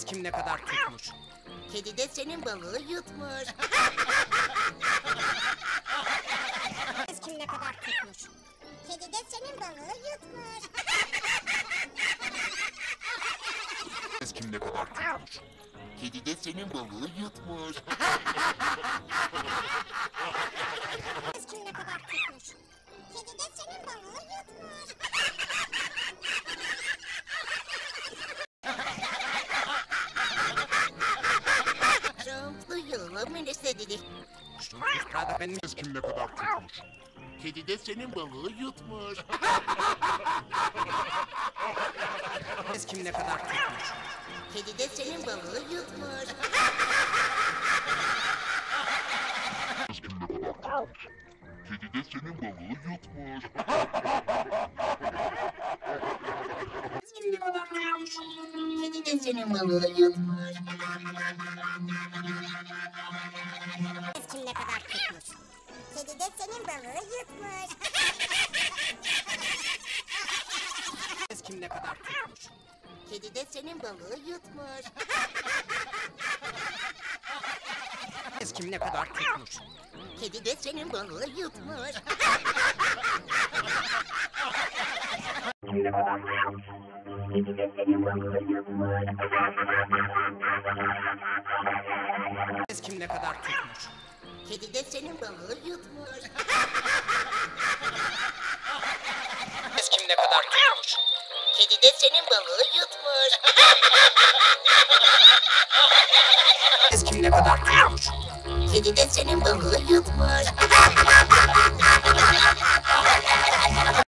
kim ne kadar tutmuş? Kedi de senin balığı yutmuş. Kim ne kadar tutmuş? Kedi de senin balığı yutmuş. Kim ne kadar tutmuş? Kedi de senin balığı yutmuş. Kim ne kadar tutmuş? Kedi de senin balığı yutmuş. Şamplı yılı Melisa dedi. Şu da benim. Kim ne kadar tutmuş? Kedi de senin balığı yutmuş. Kim ne kadar tutmuş? Kedi de senin balığı yutmuş. Kim ne kadar tutmuş? Kedi de senin balığı yutmuş. Kim ne kadar tutmuş? Kedi de senin balığı yutmuş. Kim ne kadar tutmuş? Kedi de senin balığı yutmuş. Kim ne kadar tutmuş? Kedi de senin balığı yutmuş. Kim ne kadar tutmuş? Kedi de senin balığı yutmuş. Kim ne kadar tutmuş? Kedi de senin balığı yutmuş. Kim ne kadar tutmuş? Kedi de senin balığı yutmuş. Kim ne kadar tutmuş? Kedi de senin balığı yutmuş. Kim ne kadar tutmuş? Kedi de senin balığı yutmuş.